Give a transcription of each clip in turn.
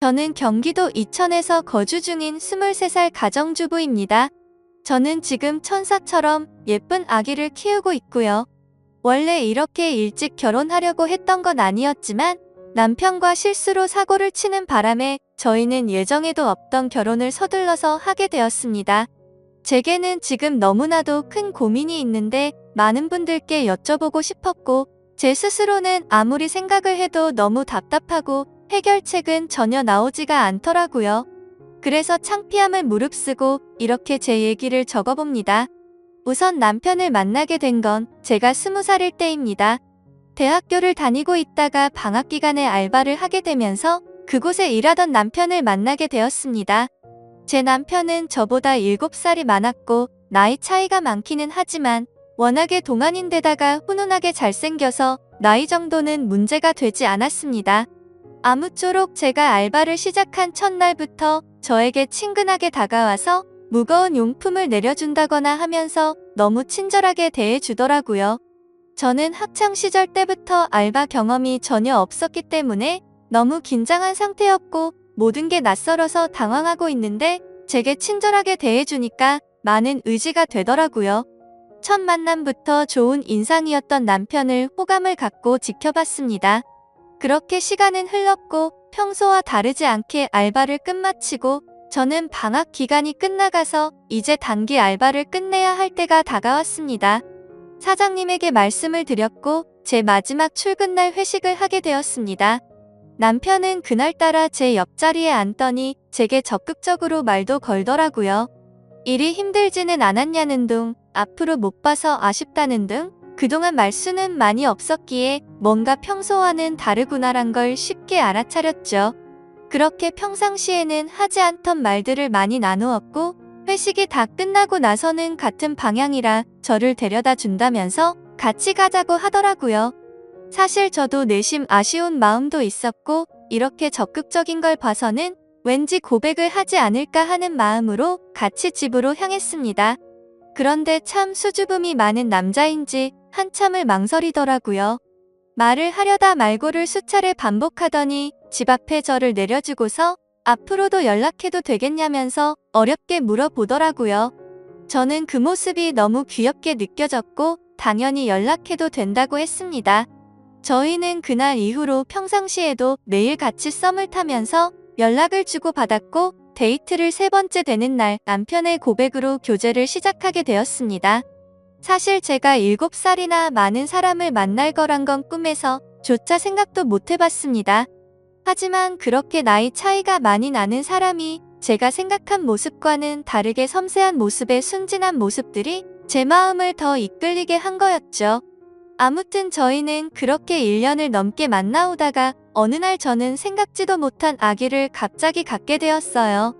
저는 경기도 이천에서 거주 중인 23살 가정주부입니다. 저는 지금 천사처럼 예쁜 아기를 키우고 있고요. 원래 이렇게 일찍 결혼하려고 했던 건 아니었지만 남편과 실수로 사고를 치는 바람에 저희는 예정에도 없던 결혼을 서둘러서 하게 되었습니다. 제게는 지금 너무나도 큰 고민이 있는데 많은 분들께 여쭤보고 싶었고 제 스스로는 아무리 생각을 해도 너무 답답하고 해결책은 전혀 나오지가 않더라고요. 그래서 창피함을 무릅쓰고 이렇게 제 얘기를 적어봅니다. 우선 남편을 만나게 된 건 제가 20살일 때입니다. 대학교를 다니고 있다가 방학 기간에 알바를 하게 되면서 그곳에 일하던 남편을 만나게 되었습니다. 제 남편은 저보다 7살이 많았고 나이 차이가 많기는 하지만 워낙에 동안인데다가 훈훈하게 잘생겨서 나이 정도는 문제가 되지 않았습니다. 아무쪼록 제가 알바를 시작한 첫날부터 저에게 친근하게 다가와서 무거운 용품을 내려준다거나 하면서 너무 친절하게 대해주더라고요. 저는 학창시절 때부터 알바 경험이 전혀 없었기 때문에 너무 긴장한 상태였고 모든 게 낯설어서 당황하고 있는데 제게 친절하게 대해주니까 많은 의지가 되더라고요. 첫 만남부터 좋은 인상이었던 남편을 호감을 갖고 지켜봤습니다. 그렇게 시간은 흘렀고 평소와 다르지 않게 알바를 끝마치고 저는 방학 기간이 끝나가서 이제 단기 알바를 끝내야 할 때가 다가왔습니다. 사장님에게 말씀을 드렸고 제 마지막 출근날 회식을 하게 되었습니다. 남편은 그날따라 제 옆자리에 앉더니 제게 적극적으로 말도 걸더라고요. 일이 힘들지는 않았냐는 둥, 앞으로 못 봐서 아쉽다는 등 그동안 말수는 많이 없었기에 뭔가 평소와는 다르구나란 걸 쉽게 알아차렸죠. 그렇게 평상시에는 하지 않던 말들을 많이 나누었고 회식이 다 끝나고 나서는 같은 방향이라 저를 데려다 준다면서 같이 가자고 하더라고요. 사실 저도 내심 아쉬운 마음도 있었고 이렇게 적극적인 걸 봐서는 왠지 고백을 하지 않을까 하는 마음으로 같이 집으로 향했습니다. 그런데 참 수줍음이 많은 남자인지 한참을 망설이더라고요. 말을 하려다 말고를 수차례 반복하더니 집 앞에 저를 내려주고서 앞으로도 연락해도 되겠냐면서 어렵게 물어보더라고요. 저는 그 모습이 너무 귀엽게 느껴졌고 당연히 연락해도 된다고 했습니다. 저희는 그날 이후로 평상시에도 매일 같이 썸을 타면서 연락을 주고받았고 데이트를 3번째 되는 날 남편의 고백으로 교제를 시작하게 되었습니다. 사실 제가 7살이나 많은 사람을 만날 거란 건 꿈에서 조차 생각도 못 해봤습니다. 하지만 그렇게 나이 차이가 많이 나는 사람이 제가 생각한 모습과는 다르게 섬세한 모습의 순진한 모습들이 제 마음을 더 이끌리게 한 거였죠. 아무튼 저희는 그렇게 1년을 넘게 만나오다가 어느 날 저는 생각지도 못한 아기를 갑자기 갖게 되었어요.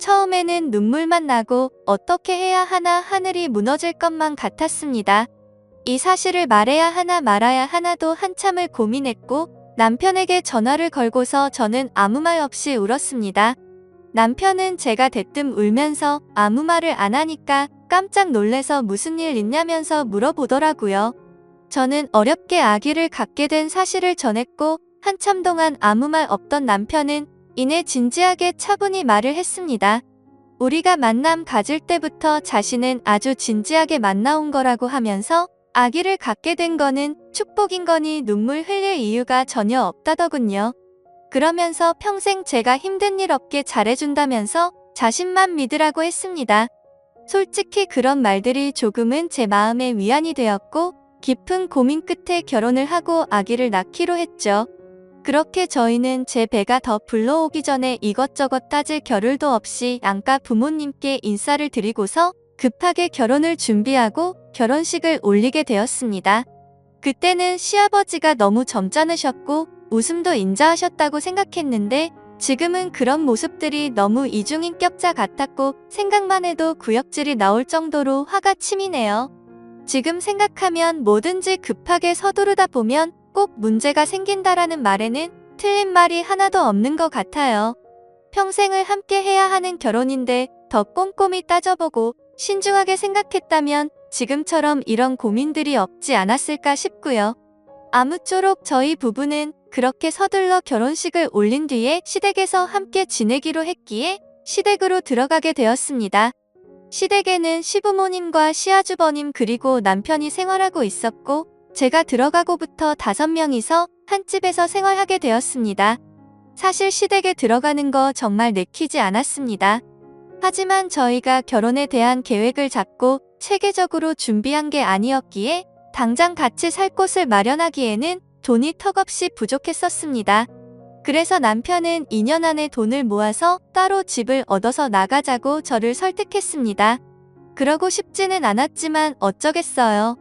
처음에는 눈물만 나고 어떻게 해야 하나 하늘이 무너질 것만 같았습니다. 이 사실을 말해야 하나 말아야 하나도 한참을 고민했고 남편에게 전화를 걸고서 저는 아무 말 없이 울었습니다. 남편은 제가 대뜸 울면서 아무 말을 안 하니까 깜짝 놀래서 무슨 일 있냐면서 물어보더라고요. 저는 어렵게 아기를 갖게 된 사실을 전했고 한참 동안 아무 말 없던 남편은 이내 진지하게 차분히 말을 했습니다. 우리가 만남 가질 때부터 자신은 아주 진지하게 만나온 거라고 하면서 아기를 갖게 된 거는 축복인 거니 눈물 흘릴 이유가 전혀 없다더군요. 그러면서 평생 제가 힘든 일 없게 잘해준다면서 자신만 믿으라고 했습니다. 솔직히 그런 말들이 조금은 제 마음에 위안이 되었고 깊은 고민 끝에 결혼을 하고 아기를 낳기로 했죠. 그렇게 저희는 제 배가 더 불러오기 전에 이것저것 따질 겨를도 없이 양가 부모님께 인사를 드리고서 급하게 결혼을 준비하고 결혼식을 올리게 되었습니다. 그때는 시아버지가 너무 점잖으셨고 웃음도 인자하셨다고 생각했는데 지금은 그런 모습들이 너무 이중인격자 같았고 생각만 해도 구역질이 나올 정도로 화가 치미네요. 지금 생각하면 뭐든지 급하게 서두르다 보면 꼭 문제가 생긴다라는 말에는 틀린 말이 하나도 없는 것 같아요. 평생을 함께 해야 하는 결혼인데 더 꼼꼼히 따져보고 신중하게 생각했다면 지금처럼 이런 고민들이 없지 않았을까 싶고요. 아무쪼록 저희 부부는 그렇게 서둘러 결혼식을 올린 뒤에 시댁에서 함께 지내기로 했기에 시댁으로 들어가게 되었습니다. 시댁에는 시부모님과 시아주버님 그리고 남편이 생활하고 있었고 제가 들어가고부터 5명이서 한 집에서 생활하게 되었습니다. 사실 시댁에 들어가는 거 정말 내키지 않았습니다. 하지만 저희가 결혼에 대한 계획을 잡고 체계적으로 준비한 게 아니었기에 당장 같이 살 곳을 마련하기에는 돈이 턱없이 부족했었습니다. 그래서 남편은 2년 안에 돈을 모아서 따로 집을 얻어서 나가자고 저를 설득했습니다. 그러고 싶지는 않았지만 어쩌겠어요.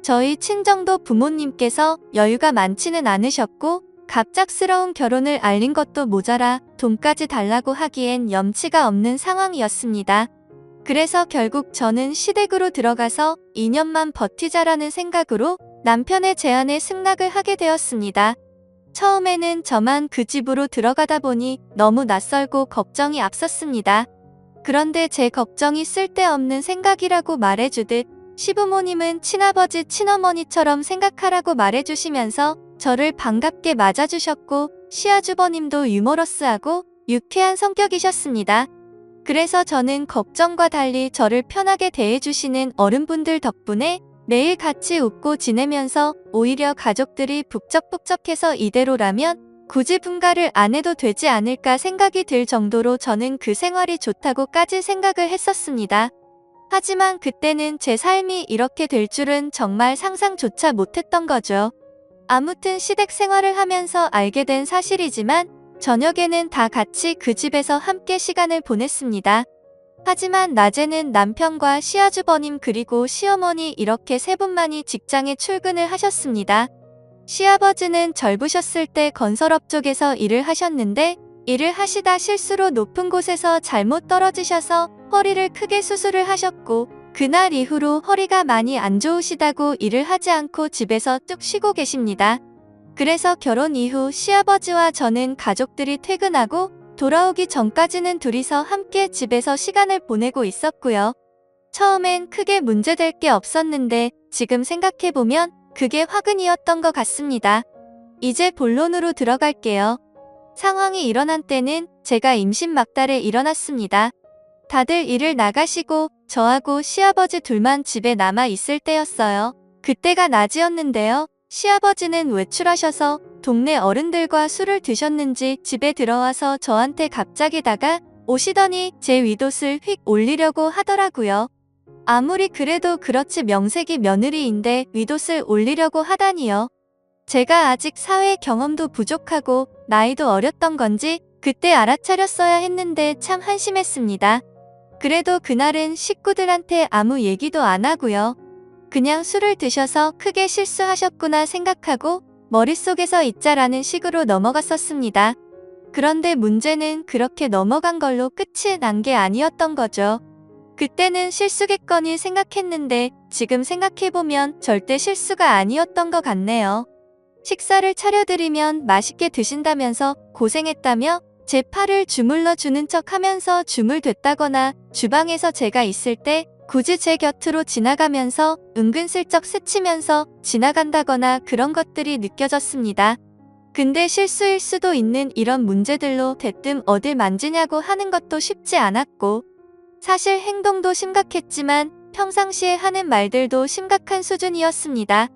저희 친정도 부모님께서 여유가 많지는 않으셨고 갑작스러운 결혼을 알린 것도 모자라 돈까지 달라고 하기엔 염치가 없는 상황이었습니다. 그래서 결국 저는 시댁으로 들어가서 2년만 버티자라는 생각으로 남편의 제안에 승낙을 하게 되었습니다. 처음에는 저만 그 집으로 들어가다 보니 너무 낯설고 걱정이 앞섰습니다. 그런데 제 걱정이 쓸데없는 생각이라고 말해주듯 시부모님은 친아버지 친어머니처럼 생각하라고 말해주시면서 저를 반갑게 맞아주셨고 시아주버님도 유머러스하고 유쾌한 성격이셨습니다. 그래서 저는 걱정과 달리 저를 편하게 대해주시는 어른분들 덕분에 매일 같이 웃고 지내면서 오히려 가족들이 북적북적해서 이대로라면 굳이 분가를 안 해도 되지 않을까 생각이 들 정도로 저는 그 생활이 좋다고까지 생각을 했었습니다. 하지만 그때는 제 삶이 이렇게 될 줄은 정말 상상조차 못했던 거죠. 아무튼 시댁 생활을 하면서 알게 된 사실이지만 저녁에는 다 같이 그 집에서 함께 시간을 보냈습니다. 하지만 낮에는 남편과 시아주버님 그리고 시어머니 이렇게 세 분만이 직장에 출근을 하셨습니다. 시아버지는 젊으셨을 때 건설업 쪽에서 일을 하셨는데 일을 하시다 실수로 높은 곳에서 잘못 떨어지셔서 허리를 크게 수술을 하셨고 그날 이후로 허리가 많이 안 좋으시다고 일을 하지 않고 집에서 뚝 쉬고 계십니다. 그래서 결혼 이후 시아버지와 저는 가족들이 퇴근하고 돌아오기 전까지는 둘이서 함께 집에서 시간을 보내고 있었고요. 처음엔 크게 문제될 게 없었는데 지금 생각해보면 그게 화근이었던 것 같습니다. 이제 본론으로 들어갈게요. 상황이 일어난 때는 제가 임신 막달에 일어났습니다. 다들 일을 나가시고 저하고 시아버지 둘만 집에 남아 있을 때였어요. 그때가 낮이었는데요. 시아버지는 외출하셔서 동네 어른들과 술을 드셨는지 집에 들어와서 저한테 갑자기 다가오시더니 제 윗옷을 휙 올리려고 하더라고요. 아무리 그래도 그렇지 명색이 며느리인데 윗옷을 올리려고 하다니요. 제가 아직 사회 경험도 부족하고 나이도 어렸던 건지 그때 알아차렸어야 했는데 참 한심했습니다. 그래도 그날은 식구들한테 아무 얘기도 안 하고요. 그냥 술을 드셔서 크게 실수하셨구나 생각하고 머릿속에서 잊자라는 식으로 넘어갔었습니다. 그런데 문제는 그렇게 넘어간 걸로 끝이 난 게 아니었던 거죠. 그때는 실수겠거니 생각했는데 지금 생각해보면 절대 실수가 아니었던 것 같네요. 식사를 차려드리면 맛있게 드신다면서 고생했다며 제 팔을 주물러 주는 척 하면서 주물댔다거나 주방에서 제가 있을 때 굳이 제 곁으로 지나가면서 은근슬쩍 스치면서 지나간다거나 그런 것들이 느껴졌습니다. 근데 실수일 수도 있는 이런 문제들로 대뜸 어딜 만지냐고 하는 것도 쉽지 않았고 사실 행동도 심각했지만 평상시에 하는 말들도 심각한 수준이었습니다.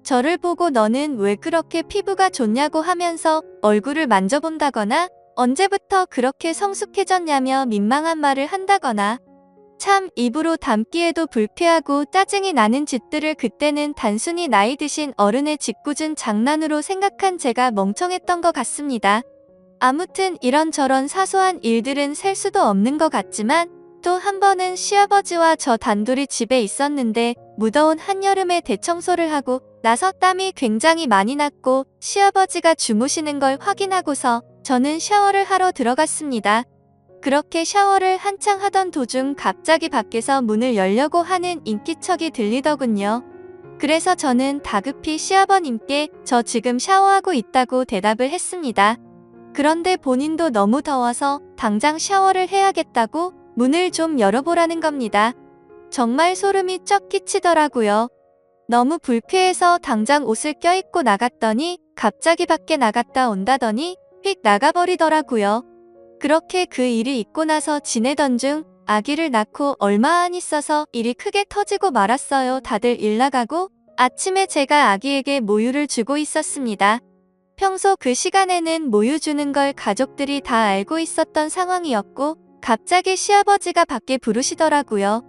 저를 보고 너는 왜 그렇게 피부가 좋냐고 하면서 얼굴을 만져본다거나 언제부터 그렇게 성숙해졌냐며 민망한 말을 한다거나 참 입으로 담기에도 불쾌하고 짜증이 나는 짓들을 그때는 단순히 나이 드신 어른의 짓궂은 장난으로 생각한 제가 멍청했던 것 같습니다. 아무튼 이런저런 사소한 일들은 셀 수도 없는 것 같지만 또 한 번은 시아버지와 저 단둘이 집에 있었는데 무더운 한여름에 대청소를 하고 나서 땀이 굉장히 많이 났고 시아버지가 주무시는 걸 확인하고서 저는 샤워를 하러 들어갔습니다. 그렇게 샤워를 한창 하던 도중 갑자기 밖에서 문을 열려고 하는 인기척이 들리더군요. 그래서 저는 다급히 시아버님께 저 지금 샤워하고 있다고 대답을 했습니다. 그런데 본인도 너무 더워서 당장 샤워를 해야겠다고 문을 좀 열어보라는 겁니다. 정말 소름이 쩍 끼치더라고요. 너무 불쾌해서 당장 옷을 껴입고 나갔더니 갑자기 밖에 나갔다 온다더니 휙 나가버리더라고요. 그렇게 그 일이 있고 나서 지내던 중 아기를 낳고 얼마 안 있어서 일이 크게 터지고 말았어요. 다들 일 나가고 아침에 제가 아기에게 모유를 주고 있었습니다. 평소 그 시간에는 모유 주는 걸 가족들이 다 알고 있었던 상황이었고 갑자기 시아버지가 밖에 부르시더라고요.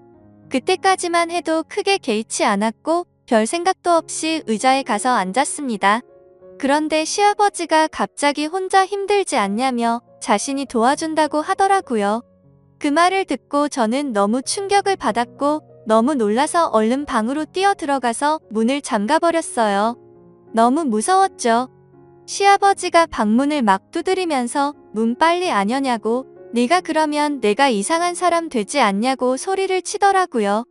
그때까지만 해도 크게 개의치 않았고 별 생각도 없이 의자에 가서 앉았습니다. 그런데 시아버지가 갑자기 혼자 힘들지 않냐며 자신이 도와준다고 하더라고요. 그 말을 듣고 저는 너무 충격을 받았고 너무 놀라서 얼른 방으로 뛰어 들어가서 문을 잠가버렸어요. 너무 무서웠죠. 시아버지가 방문을 막 두드리면서 문 빨리 안 여냐고, 네가 그러면 내가 이상한 사람 되지 않냐고 소리를 치더라고요.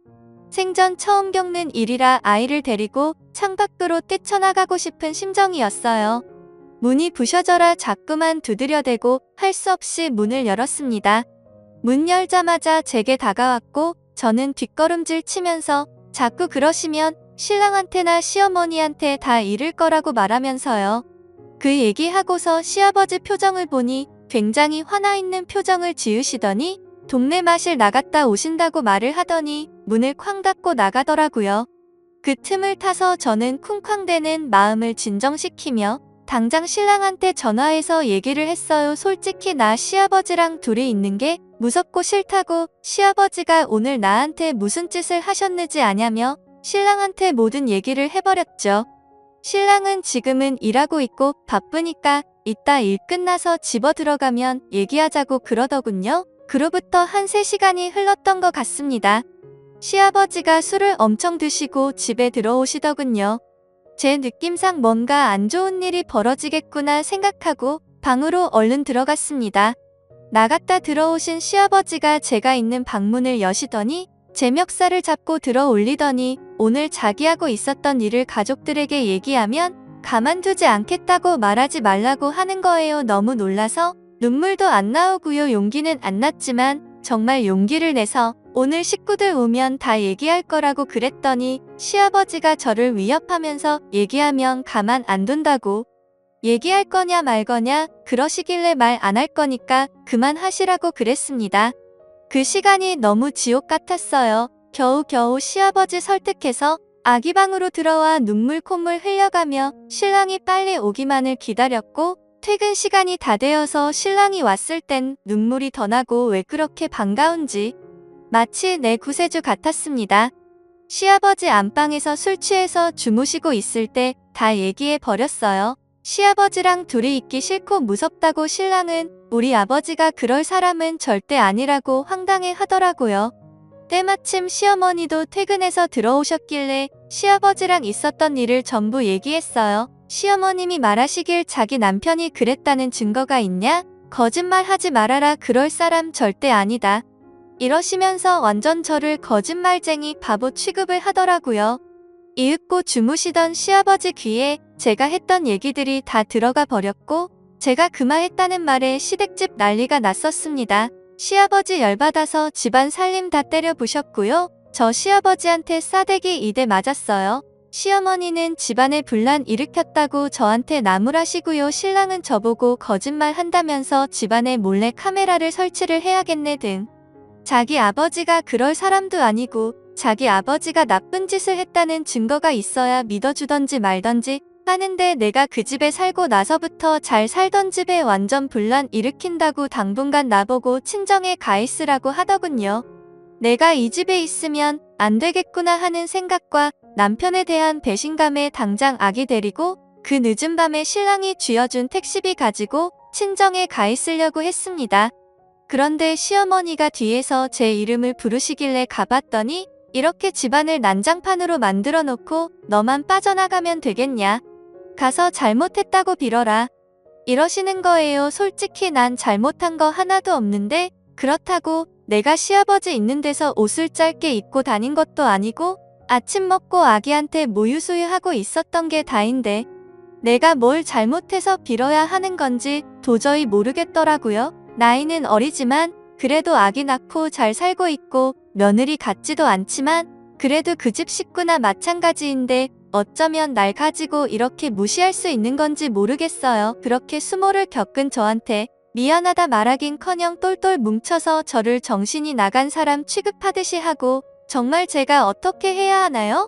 생전 처음 겪는 일이라 아이를 데리고 창밖으로 뛰쳐나가고 싶은 심정이었어요. 문이 부셔져라 자꾸만 두드려대고 할 수 없이 문을 열었습니다. 문 열자마자 제게 다가왔고 저는 뒷걸음질 치면서 자꾸 그러시면 신랑한테나 시어머니한테 다 잃을 거라고 말하면서요. 그 얘기하고서 시아버지 표정을 보니 굉장히 화나 있는 표정을 지으시더니 동네 마실 나갔다 오신다고 말을 하더니 문을 쾅 닫고 나가더라고요. 그 틈을 타서 저는 쿵쾅대는 마음을 진정시키며 당장 신랑한테 전화해서 얘기를 했어요. 솔직히 나 시아버지랑 둘이 있는 게 무섭고 싫다고, 시아버지가 오늘 나한테 무슨 짓을 하셨는지 아냐며 신랑한테 모든 얘기를 해버렸죠. 신랑은 지금은 일하고 있고 바쁘니까 이따 일 끝나서 집어 들어가면 얘기하자고 그러더군요. 그로부터 한 3시간이 흘렀던 것 같습니다. 시아버지가 술을 엄청 드시고 집에 들어오시더군요. 제 느낌상 뭔가 안 좋은 일이 벌어지겠구나 생각하고 방으로 얼른 들어갔습니다. 나갔다 들어오신 시아버지가 제가 있는 방문을 여시더니 제 멱살을 잡고 들어 올리더니 오늘 자기하고 있었던 일을 가족들에게 얘기하면 가만두지 않겠다고 말하지 말라고 하는 거예요. 너무 놀라서 눈물도 안 나오고요. 용기는 안 났지만 정말 용기를 내서 오늘 식구들 오면 다 얘기할 거라고 그랬더니 시아버지가 저를 위협하면서 얘기하면 가만 안 둔다고, 얘기할 거냐 말 거냐 그러시길래 말 안 할 거니까 그만하시라고 그랬습니다. 그 시간이 너무 지옥 같았어요. 겨우겨우 시아버지 설득해서 아기 방으로 들어와 눈물 콧물 흘려가며 신랑이 빨리 오기만을 기다렸고 퇴근 시간이 다 되어서 신랑이 왔을 땐 눈물이 더 나고 왜 그렇게 반가운지 마치 내 구세주 같았습니다. 시아버지 안방에서 술 취해서 주무시고 있을 때 다 얘기해 버렸어요. 시아버지랑 둘이 있기 싫고 무섭다고 신랑은 우리 아버지가 그럴 사람은 절대 아니라고 황당해 하더라고요. 때마침 시어머니도 퇴근해서 들어오셨길래 시아버지랑 있었던 일을 전부 얘기했어요. 시어머님이 말하시길 자기 남편이 그랬다는 증거가 있냐? 거짓말하지 말아라. 그럴 사람 절대 아니다. 이러시면서 완전 저를 거짓말쟁이 바보 취급을 하더라고요. 이윽고 주무시던 시아버지 귀에 제가 했던 얘기들이 다 들어가 버렸고 제가 그만했다는 말에 시댁집 난리가 났었습니다. 시아버지 열받아서 집안 살림 다 때려 부셨고요. 저 시아버지한테 싸대기 2대 맞았어요. 시어머니는 집안에 분란 일으켰다고 저한테 나무라시고요. 신랑은 저보고 거짓말 한다면서 집안에 몰래 카메라를 설치를 해야겠네 등. 자기 아버지가 그럴 사람도 아니고 자기 아버지가 나쁜 짓을 했다는 증거가 있어야 믿어주던지 말던지 하는데 내가 그 집에 살고 나서부터 잘 살던 집에 완전 분란 일으킨다고 당분간 나보고 친정에 가 있으라고 하더군요. 내가 이 집에 있으면 안 되겠구나 하는 생각과 남편에 대한 배신감에 당장 아기 데리고 그 늦은 밤에 신랑이 쥐어준 택시비 가지고 친정에 가 있으려고 했습니다. 그런데 시어머니가 뒤에서 제 이름을 부르시길래 가봤더니 이렇게 집안을 난장판으로 만들어 놓고 너만 빠져나가면 되겠냐? 가서 잘못했다고 빌어라. 이러시는 거예요. 솔직히 난 잘못한 거 하나도 없는데 그렇다고 내가 시아버지 있는 데서 옷을 짧게 입고 다닌 것도 아니고 아침 먹고 아기한테 모유수유하고 있었던 게 다인데 내가 뭘 잘못해서 빌어야 하는 건지 도저히 모르겠더라고요. 나이는 어리지만 그래도 아기 낳고 잘 살고 있고 며느리 같지도 않지만 그래도 그 집 식구나 마찬가지인데 어쩌면 날 가지고 이렇게 무시할 수 있는 건지 모르겠어요. 그렇게 수모를 겪은 저한테 미안하다 말하긴커녕 똘똘 뭉쳐서 저를 정신이 나간 사람 취급하듯이 하고 정말 제가 어떻게 해야 하나요?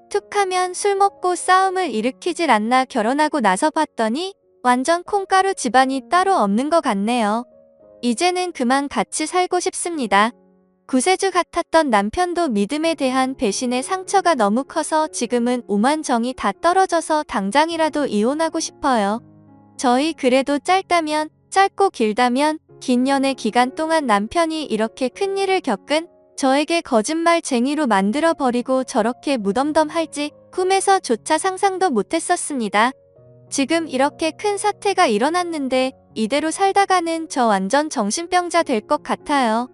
툭하면 술 먹고 싸움을 일으키질 않나 결혼하고 나서 봤더니 완전 콩가루 집안이 따로 없는 것 같네요. 이제는 그만 같이 살고 싶습니다. 구세주 같았던 남편도 믿음에 대한 배신의 상처가 너무 커서 지금은 오만 정이 다 떨어져서 당장이라도 이혼하고 싶어요. 저희 그래도 짧다면 짧고 길다면 긴 연애 기간 동안 남편이 이렇게 큰일을 겪은 저에게 거짓말쟁이로 만들어버리고 저렇게 무덤덤할지 꿈에서조차 상상도 못했었습니다. 지금 이렇게 큰 사태가 일어났는데 이대로 살다가는 저 완전 정신병자 될 것 같아요.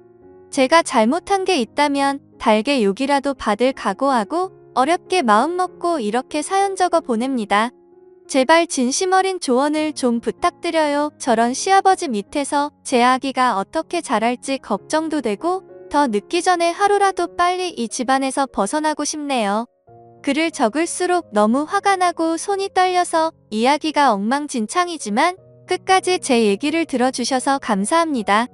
제가 잘못한 게 있다면 달게 욕이라도 받을 각오하고 어렵게 마음먹고 이렇게 사연 적어 보냅니다. 제발 진심 어린 조언을 좀 부탁드려요. 저런 시아버지 밑에서 제 아기가 어떻게 자랄지 걱정도 되고 더 늦기 전에 하루라도 빨리 이 집안에서 벗어나고 싶네요. 글을 적을수록 너무 화가 나고 손이 떨려서 이야기가 엉망진창이지만 끝까지 제 얘기를 들어주셔서 감사합니다.